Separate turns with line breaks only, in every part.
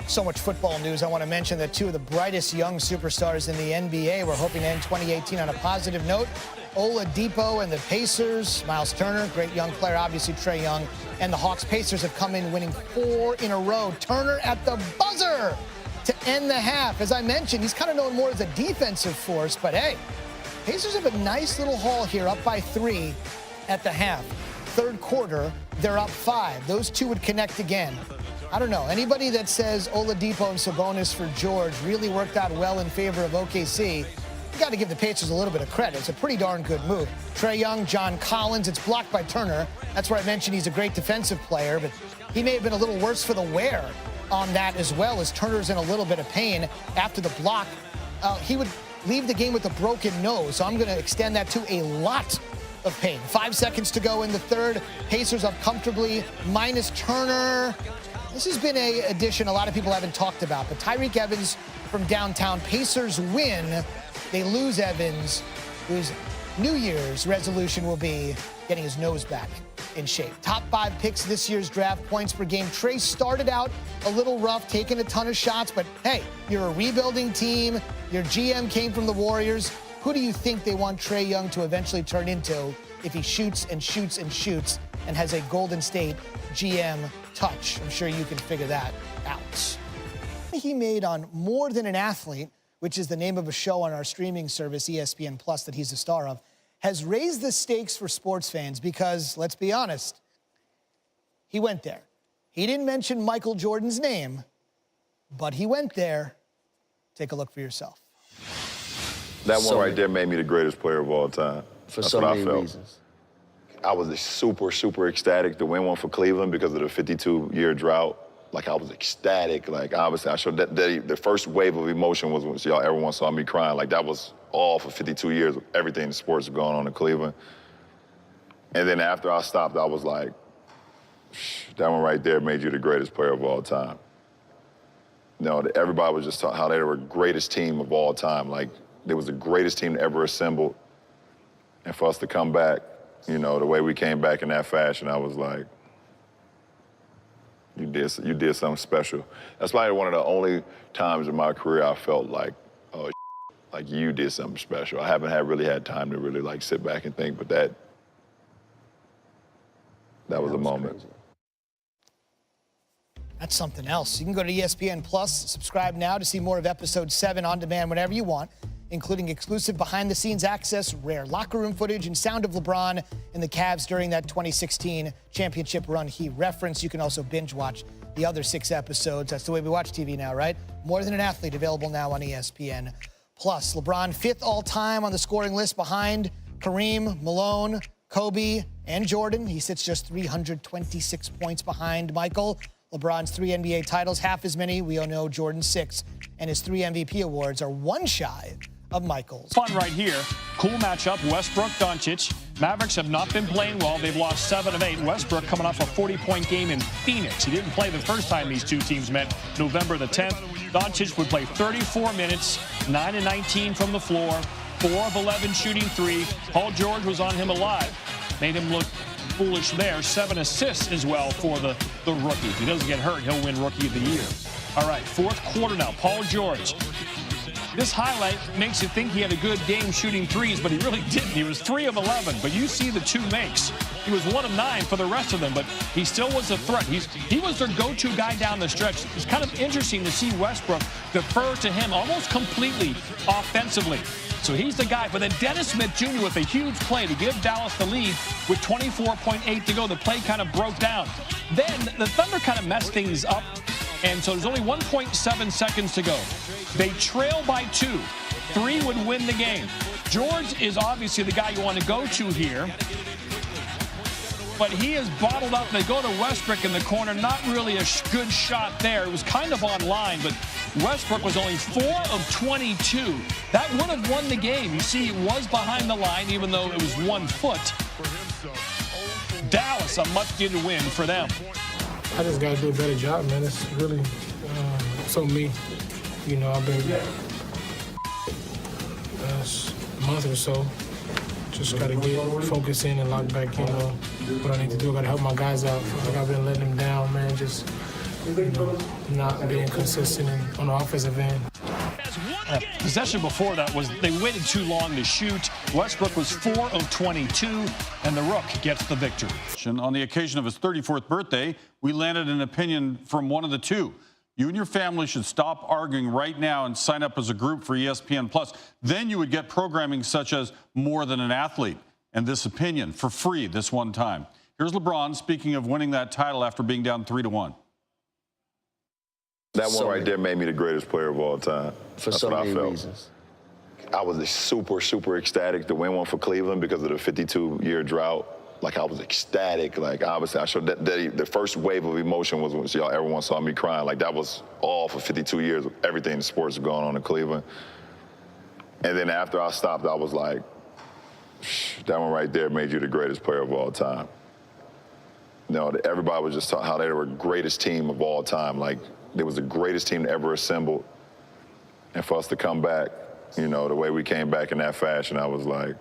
So much football news. I want to mention that two of the brightest young superstars in the NBA were hoping to end 2018 on a positive note. Oladipo and the Pacers, Miles Turner, great young player, obviously Trae Young, and the Hawks. Pacers have come in winning 4 in a row. Turner at the buzzer to end the half. As I mentioned, he's kind of known more as a defensive force, but hey, Pacers have a nice little haul here, up by 3 at the half. Third quarter, they're up 5. Those two would connect again. I don't know. Anybody that says Oladipo and Sabonis for George really worked out well in favor of OKC, you got to give the Pacers a little bit of credit. It's a pretty darn good move. Trae Young, John Collins, it's blocked by Turner. That's where I mentioned he's a great defensive player, but he may have been a little worse for the wear on that as well, as Turner's in a little bit of pain after the block. He would leave the game with a broken nose, so I'm going to extend that to a lot of pain. 5 seconds to go in the third. Pacers up comfortably, minus Turner. This has been an addition a lot of people haven't talked about, but Tyreek Evans from downtown. Pacers win. They lose Evans, whose New Year's resolution will be getting his nose back in shape. Top 5 picks this year's draft, points per game. Trae started out a little rough, taking a ton of shots, but hey, you're a rebuilding team. Your GM came from the Warriors. Who do you think they want Trae Young to eventually turn into if he shoots and shoots and shoots and has a Golden State GM touch? I'm sure you can figure that out. He made on More Than an Athlete, which is the name of a show on our streaming service, ESPN Plus, that he's a star of, has raised the stakes for sports fans because, let's be honest, he went there. He didn't mention Michael Jordan's name, but he went there. Take a look for yourself.
That one right there made me the greatest player of all time.
For so many reasons.
I was super, super ecstatic to win one for Cleveland because of the 52-year drought. Like, I was ecstatic. Like, obviously, I showed that the first wave of emotion was when y'all everyone saw me crying. Like, that was all for 52 years of everything in sports was going on in Cleveland. And then after I stopped, I was like, that one right there made you the greatest player of all time. You know, everybody was just talking how they were the greatest team of all time. Like, they was the greatest team ever assembled. And for us to come back, you know, the way we came back in that fashion, I was like, you did something special. That's probably one of the only times in my career I felt like, oh, like you did something special. I haven't really had time to really like sit back and think, but that was a moment.
Crazy.
That's something else. You can go to ESPN Plus, subscribe now to see more of Episode 7 on demand whenever you want, including exclusive behind-the-scenes access, rare locker room footage, and sound of LeBron and the Cavs during that 2016 championship run he referenced. You can also binge-watch the other 6 episodes. That's the way we watch TV now, right? More Than an Athlete, available now on ESPN+. LeBron, 5th all-time on the scoring list behind Kareem, Malone, Kobe, and Jordan. He sits just 326 points behind Michael. LeBron's 3 NBA titles, half as many. We all know Jordan's 6, and his 3 MVP awards are 1 shy of Michael's.
Fun right here. Cool matchup. Westbrook, Doncic. Mavericks have not been playing well. They've lost 7 of 8. Westbrook coming off a 40-point game in Phoenix. He didn't play the first time these two teams met, November the 10th. Doncic would play 34 minutes, 9 of 19 from the floor, 4 of 11 shooting 3. Paul George was on him a lot. Made him look foolish there. 7 assists as well for the rookie. If he doesn't get hurt, he'll win Rookie of the Year. All right, 4th quarter now. Paul George. This highlight makes you think he had a good game shooting threes, but he really didn't. He was 3 of 11, but you see the 2 makes. He was 1 of 9 for the rest of them, but he still was a threat. He was their go-to guy down the stretch. It's kind of interesting to see Westbrook defer to him almost completely offensively. So he's the guy. But then Dennis Smith Jr. with a huge play to give Dallas the lead with 24.8 to go. The play kind of broke down. Then the Thunder kind of messed things up, and so there's only 1.7 seconds to go. They trail by 2. 3 would win the game. George is obviously the guy you want to go to here, but he is bottled up. They go to Westbrook in the corner. Not really a good shot there. It was kind of on line, but Westbrook was only 4 of 22. That would have won the game. You see, he was behind the line, even though it was 1 foot. Dallas, a much-needed win for them.
I just got to do a better job, man. It's really so me. You know, I've been a month or so. Just got to get focused in and lock back in on what I need to do. I got to help my guys out. I feel like I've been letting them down, man. Just not being consistent on the offensive end.
Possession before that was they waited too long to shoot. Westbrook was 4 of 22, and the Rook gets the victory.
On the occasion of his 34th birthday, we landed an opinion from one of the two. You and your family should stop arguing right now and sign up as a group for ESPN+. Then you would get programming such as More Than an Athlete and This Opinion for free this one time. Here's LeBron speaking of winning that title after being down 3-1.
That one right there made me the greatest player of all time.
For
That's
so
what
many
I felt.
reasons.
I was super, super ecstatic to win one for Cleveland because of the 52-year drought. Like, I was ecstatic. Like, obviously, I showed that the first wave of emotion was when everyone saw me crying. Like, that was all for 52 years of everything in sports going on in Cleveland. And then after I stopped, I was like, that one right there made you the greatest player of all time. You know, everybody was just talking how they were the greatest team of all time. Like, they was the greatest team ever assembled. And for us to come back, you know, the way we came back in that fashion, I was like,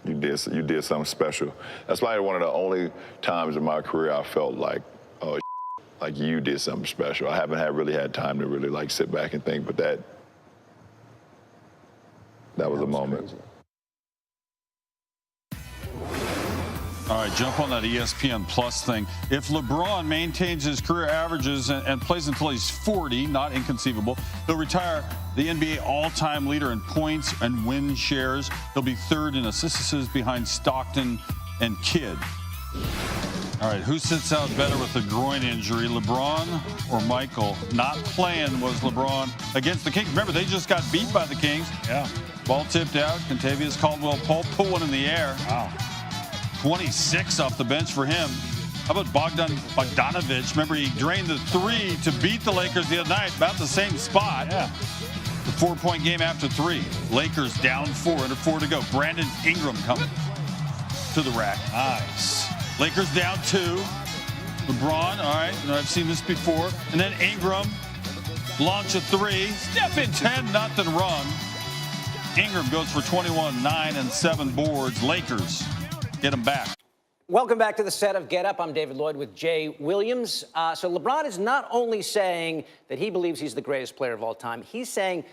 you did something special. That's probably one of the only times in my career I felt like, oh, like you did something special. I haven't really had time to really like sit back and think, but that was a moment.
Crazy.
All right, jump on that ESPN Plus thing. If LeBron maintains his career averages and plays until he's 40, not inconceivable, he'll retire the NBA all-time leader in points and win shares. He'll be third in assists behind Stockton and Kidd. All right, who sits out better with a groin injury, LeBron or Michael? Not playing was LeBron against the Kings. Remember, they just got beat by the Kings.
Yeah.
Ball tipped out. Contavious Caldwell-Pope put one in the air.
Wow.
26 off the bench for him. How about Bogdanovic? Remember, he drained the three to beat the Lakers the other night, about the same spot.
Yeah.
The 4-point game after 3. Lakers down 4, under 4 to go. Brandon Ingram coming to the rack.
Nice.
Lakers down 2. LeBron, all right, I've seen this before. And then Ingram, launch a 3. Step in 10-0 run. Ingram goes for 21, 9 and 7 boards. Lakers get him back.
Welcome back to the set of Get Up. I'm David Lloyd with Jay Williams. So LeBron is not only saying that he believes he's the greatest player of all time, he's saying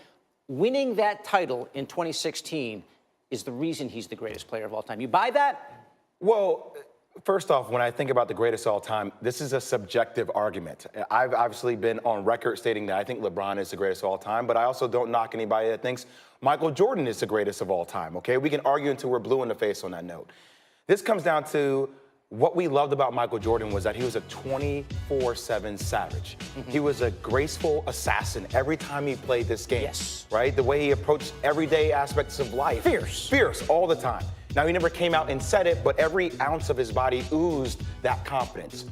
winning that title in 2016 is the reason he's the greatest player of all time. You buy that?
Well, first off, when I think about the greatest of all time, this is a subjective argument. I've obviously been on record stating that I think LeBron is the greatest of all time, but I also don't knock anybody that thinks Michael Jordan is the greatest of all time, okay? We can argue until we're blue in the face on that note. This comes down to what we loved about Michael Jordan was that he was a 24/7 savage. He was a graceful assassin every time he played this game.
Yes.
Right? The way he approached everyday aspects of life.
Fierce.
Fierce all the time. Now, he never came out and said it, but every ounce of his body oozed that confidence.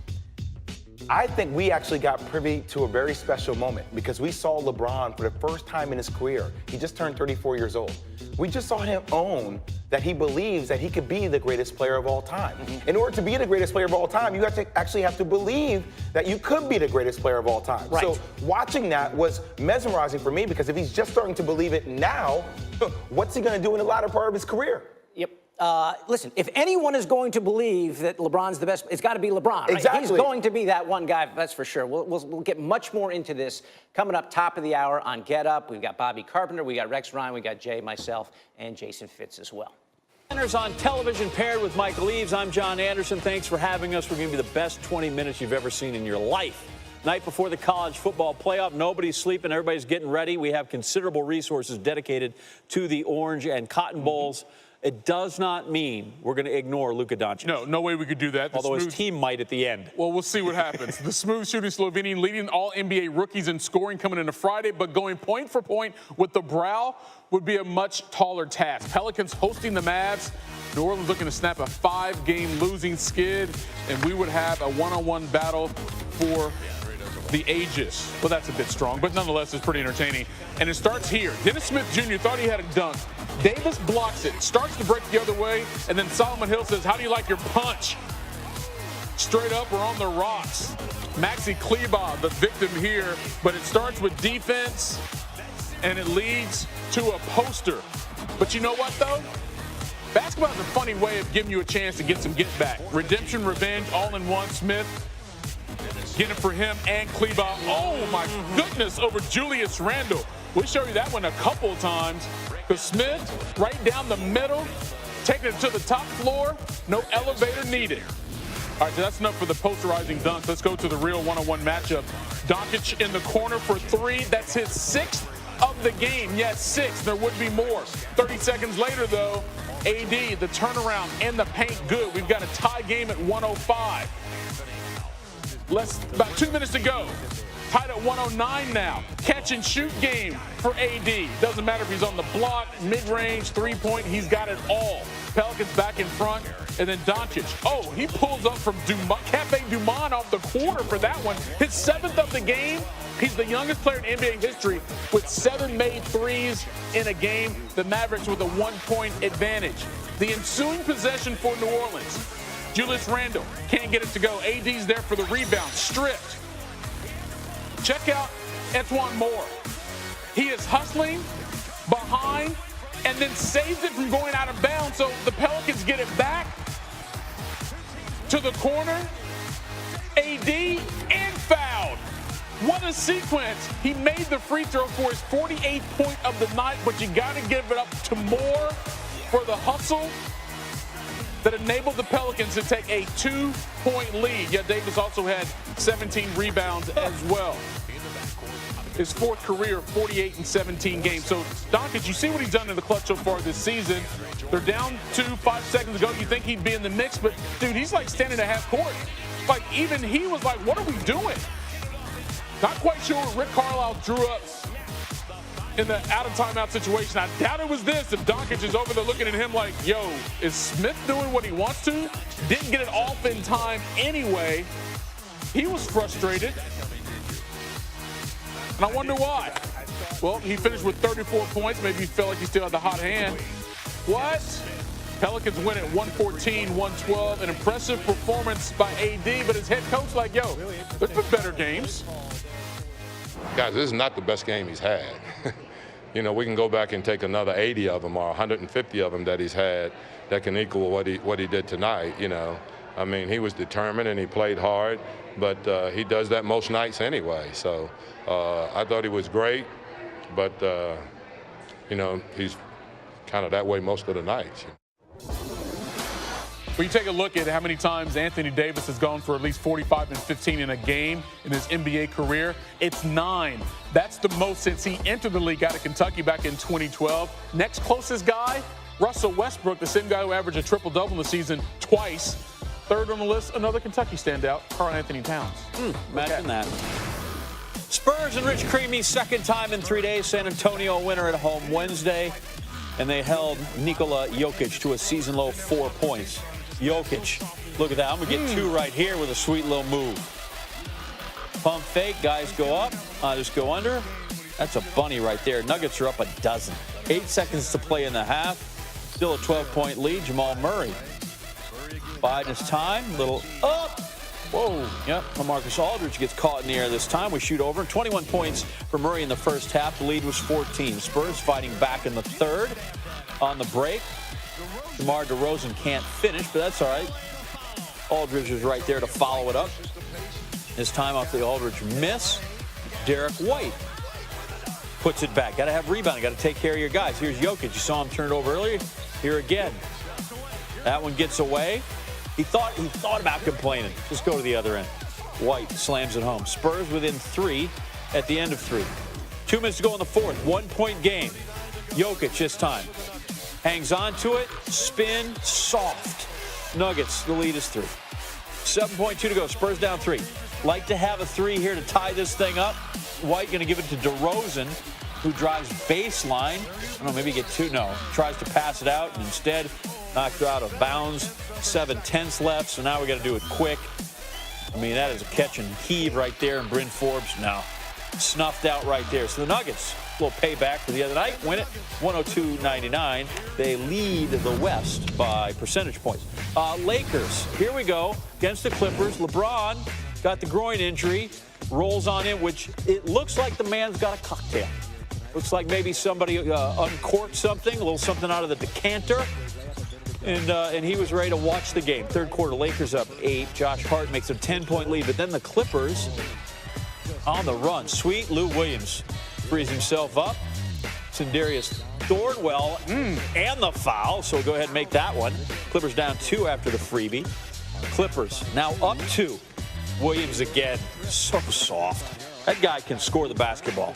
I think we actually got privy to a very special moment because we saw LeBron for the first time in his career. He just turned 34 years old. We just saw him own that he believes that he could be the greatest player of all time. In order to be the greatest player of all time, you actually have to believe that you could be the greatest player of all time.
Right.
So watching that was mesmerizing for me because if he's just starting to believe it now, what's he going to do in the latter part of his career?
Yep. Listen, if anyone is going to believe that LeBron's the best, it's got to be LeBron. Right?
Exactly.
He's going to be that one guy, that's for sure. We'll get much more into this coming up top of the hour on Get Up. We've got Bobby Carpenter, we got Rex Ryan, we got Jay, myself, and Jason Fitz as well.
On television paired with Michael Eaves. I'm John Anderson. Thanks for having us. We're going to be the best 20 minutes you've ever seen in your life. Night before the college football playoff. Nobody's sleeping. Everybody's getting ready. We have considerable resources dedicated to the Orange and Cotton Bowls. It does not mean we're going to ignore Luka Doncic.
No way we could do that.
Although his team might at the end.
Well, we'll see what happens. The smooth shooting Slovenian leading all NBA rookies in scoring coming into Friday, but going point for point with the brow would be a much taller task. Pelicans hosting the Mavs. New Orleans looking to snap a 5-game losing skid, and we would have a one-on-one battle for the ages. Well, that's a bit strong, but nonetheless, it's pretty entertaining. And it starts here. Dennis Smith Jr. thought he had a dunk. Davis blocks it, starts to break the other way, and then Solomon Hill says, "How do you like your punch?" Straight up, we're on the rocks. Maxi Kleber, the victim here, but it starts with defense, and it leads to a poster. But you know what, though? Basketball is a funny way of giving you a chance to get some get back. Redemption, revenge, all in one. Smith Getting it for him and Kleba. Oh, my goodness, over Julius Randle. We'll show you that one a couple of times. Because Smith, right down the middle, taking it to the top floor. No elevator needed. All right, so that's enough for the posterizing dunk. Let's go to the real one-on-one matchup. Doncic in the corner for three. That's his 6th of the game. Yes, 6. There would be more. 30 seconds later, though, AD, the turnaround in the paint, good. We've got a tie game at 105. About 2 minutes to go. Tied at 109 now. Catch and shoot game for AD. Doesn't matter if he's on the block, mid-range, three-point. He's got it all. Pelicans back in front. And then Doncic. Oh, he pulls up from Cafe Dumont off the corner for that one. His 7th of the game. He's the youngest player in NBA history with 7 made threes in a game. The Mavericks with a 1-point advantage. The ensuing possession for New Orleans. Julius Randle can't get it to go. AD's there for the rebound. Stripped. Check out Antoine Moore. He is hustling behind and then saves it from going out of bounds. So the Pelicans get it back to the corner. AD and fouled. What a sequence. He made the free throw for his 48th point of the night, but you got to give it up to Moore for the hustle that enabled the Pelicans to take a 2-point lead. Yet Davis also had 17 rebounds as well. His 4th career, 48 and 17 games. So, Doncic, you see what he's done in the clutch so far this season. They're down 5 seconds ago. You think he'd be in the mix, but, dude, he's like standing at half court. Like, even he was like, what are we doing? Not quite sure what Rick Carlisle drew up in the out-of-timeout situation. I doubt it was this. If Doncic is over there looking at him like, yo, is Smith doing what he wants to? Didn't get it off in time anyway. He was frustrated. And I wonder why. Well, he finished with 34 points. Maybe he felt like he still had the hot hand. What? Pelicans win at 114-112. An impressive performance by AD, but his head coach like, yo, there's been better games.
Guys, this is not the best game he's had. You know, we can go back and take another 80 of them or 150 of them that he's had that can equal what he did tonight, you know. I mean, he was determined and he played hard, but he does that most nights anyway. So I thought he was great, but, you know, he's kind of that way most of the nights.
When you take a look at how many times Anthony Davis has gone for at least 45 and 15 in a game in his NBA career, it's 9. That's the most since he entered the league out of Kentucky back in 2012. Next closest guy, Russell Westbrook, the same guy who averaged a triple-double in the season twice. Third on the list, another Kentucky standout, Karl-Anthony Towns.
Imagine that. Spurs and Rich Creamy's 2nd time in 3 days. San Antonio winner at home Wednesday. And they held Nikola Jokic to a season-low 4 points. Jokic, look at that. I'm going to get 2 right here with a sweet little move. Pump fake, guys go up, just go under. That's a bunny right there. Nuggets are up a dozen. 8 seconds to play in the half. Still a 12-point lead. Jamal Murray biding his time. Little up. Whoa. Yep. LaMarcus Aldridge gets caught in the air this time. We shoot over. 21 points for Murray in the first half. The lead was 14. Spurs fighting back in the 3rd on the break. DeMar DeRozan can't finish, but that's all right. Aldridge is right there to follow it up. His time off the Aldridge miss. Derek White puts it back. Got to have rebounding. Got to take care of your guys. Here's Jokic. You saw him turn it over earlier. Here again. That one gets away. He thought about complaining. Just go to the other end. White slams it home. Spurs within 3 at the end of 3. 2 minutes to go in the 4th. 1-point game. Jokic this time. Hangs on to it. Spin. Soft. Nuggets. The lead is 3. 7.2 to go. Spurs down 3. Like to have a 3 here to tie this thing up. White going to give it to DeRozan, who drives baseline. I don't know, maybe get 2. No. Tries to pass it out, and instead knocked out of bounds. 7/10 left, so now we got to do it quick. I mean, that is a catch and heave right there, and Bryn Forbes now snuffed out right there. So the Nuggets, a little payback for the other night, win it 102-99. They lead the West by percentage points. Lakers, here we go, against the Clippers. LeBron got the groin injury, rolls on in, which it looks like the man's got a cocktail. Looks like maybe somebody uncorked something, a little something out of the decanter. And he was ready to watch the game. Third quarter, Lakers up 8. Josh Hart makes a 10-point lead. But then the Clippers on the run. Sweet Lou Williams frees himself up. Sindarius Thornwell and the foul. So we'll go ahead and make that one. Clippers down 2 after the freebie. Clippers now up 2. Williams again. So soft. That guy can score the basketball.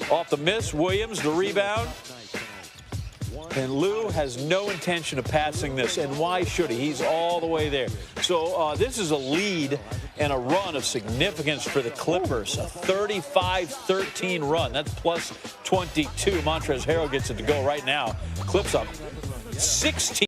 Off the miss, Williams, the rebound. And Lou has no intention of passing this. And why should he? He's all the way there. So this is a lead and a run of significance for the Clippers. A 35-13 run. That's plus 22. Montrezl Harrell gets it to go right now. Clips up 16.